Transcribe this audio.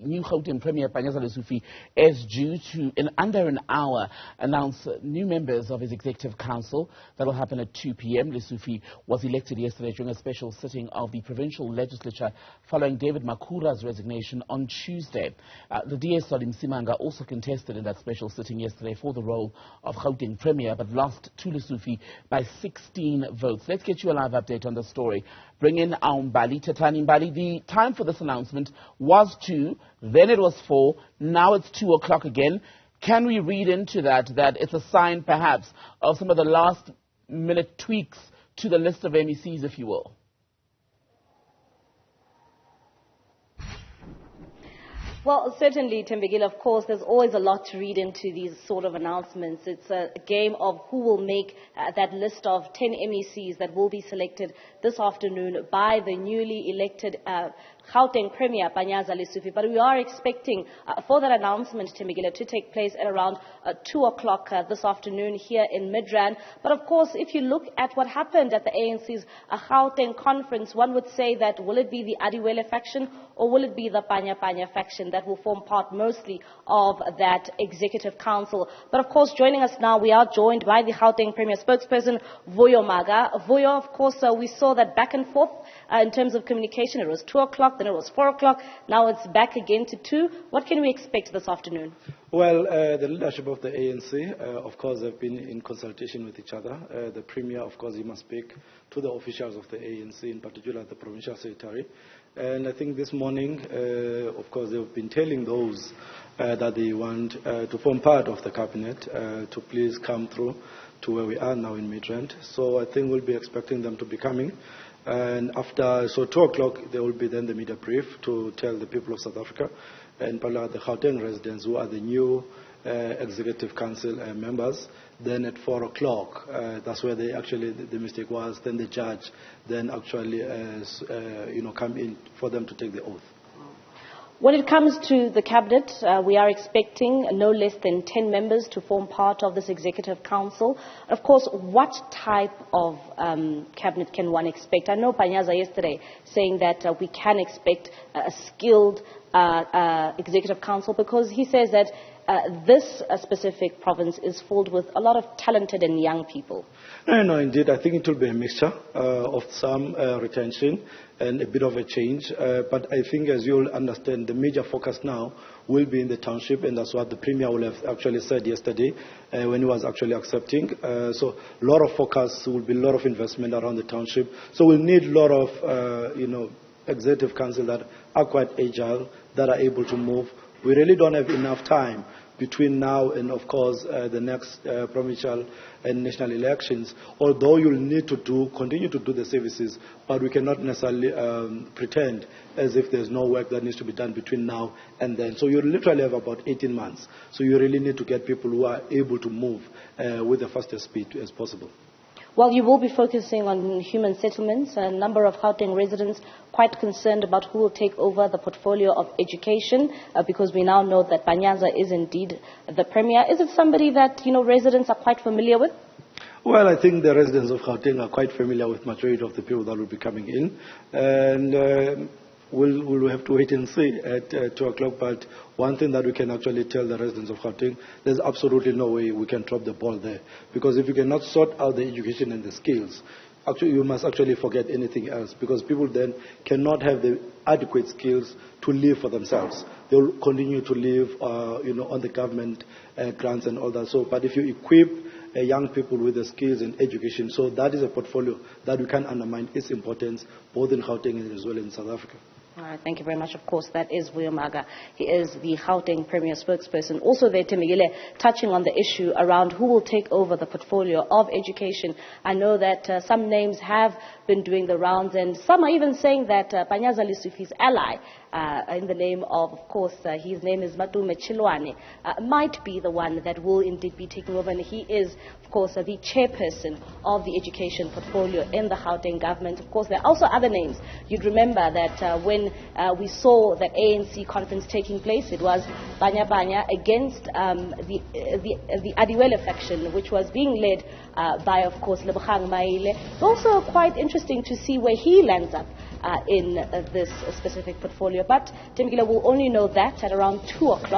new Gauteng Premier Panyaza Lesufi is due to, in under an hour, announce new members of his Executive Council. That will happen at 2 p.m. Lesufi was elected yesterday during a special sitting of the Provincial Legislature following David Makhura's resignation on Tuesday. The DS Solly Msimanga also contested in that special sitting yesterday for the role of Gauteng Premier, but lost to Lesufi by 16 votes. Let's get you a live update on the story. Bring in our Mbali, Thethani. Mbali, the time for this announcement was 2, then it was 4, now it's 2 o'clock again. Can we read into that it's a sign perhaps of some of the last minute tweaks to the list of MECs, if you will? Well, certainly, Tembegile, of course, there's always a lot to read into these sort of announcements. It's a game of who will make that list of 10 MECs that will be selected this afternoon by the newly elected Gauteng Premier, Panyaza Lesufi. But we are expecting for that announcement, Tembegile, to take place at around 2 o'clock this afternoon here in Midrand. But of course, if you look at what happened at the ANC's Gauteng conference, one would say that will it be the Adiwele faction or will it be the Panya faction that will form part mostly of that Executive Council? But of course, joining us now, we are joined by the Gauteng Premier spokesperson, Vuyo Maga. Vuyo, of course, we saw that back and forth in terms of communication. It was 2 o'clock, then it was 4 o'clock, now it's back again to 2. What can we expect this afternoon? Well, the leadership of the ANC, of course, have been in consultation with each other. The Premier, of course, he must speak to the officials of the ANC, in particular the Provincial Secretary. And I think this morning, of course, they've been telling those that they want to form part of the cabinet to please come through to where we are now in Midrand. So I think we'll be expecting them to be coming. And after, 2 o'clock, there will be then the media brief to tell the people of South Africa and the Gauteng residents who are the new Executive Council members. Then at 4 o'clock, that's where they actually, the mistake was, then the judge then actually, come in for them to take the oath. When it comes to the cabinet, we are expecting no less than 10 members to form part of this Executive Council. Of course, what type of cabinet can one expect? I know Panyaza yesterday saying that we can expect a skilled Executive Council because he says that this specific province is filled with a lot of talented and young people. No, indeed. I think it will be a mixture of some retention and a bit of a change. But I think, as you'll understand, the major focus now will be in the township, and that's what the Premier will have actually said yesterday when he was actually accepting. So a lot of focus, will be a lot of investment around the township. So we'll need a lot of, Executive Council that are quite agile, that are able to move. We really don't have enough time between now and, of course, the next provincial and national elections, although you'll need to continue to do the services, but we cannot necessarily pretend as if there's no work that needs to be done between now and then. So you literally have about 18 months. So you really need to get people who are able to move with the fastest speed as possible. Well, you will be focusing on human settlements. A number of Gauteng residents quite concerned about who will take over the portfolio of education because we now know that Panyaza is indeed the Premier. Is it somebody that, residents are quite familiar with? Well, I think the residents of Gauteng are quite familiar with the majority of the people that will be coming in. And we'll have to wait and see at 2 o'clock. But one thing that we can actually tell the residents of Gauteng, there's absolutely no way we can drop the ball there. Because if you cannot sort out the education and the skills, actually you must actually forget anything else. Because people then cannot have the adequate skills to live for themselves. They will continue to live, on the government grants and all that. So, but if you equip young people with the skills and education, so that is a portfolio that we can't undermine its importance both in Gauteng and as well in South Africa. All right, thank you very much. Of course, that is Vuyo Maga. He is the Gauteng Premier spokesperson. Also there, Tembegile, touching on the issue around who will take over the portfolio of education. I know that some names have been doing the rounds, and some are even saying that Panyaza Lesufi's ally, in the name of course, his name is Matume Chilwane, might be the one that will indeed be taking over. And he is, of course, the chairperson of the education portfolio in the Gauteng government. Of course, there are also other names. You'd remember that when we saw the ANC conference taking place, it was Banya against the Adiwele faction, which was being led by, of course, Lebogang Maile. It's also quite interesting to see where he lands up in this specific portfolio studio. But Tembile will only know that at around 2 o'clock.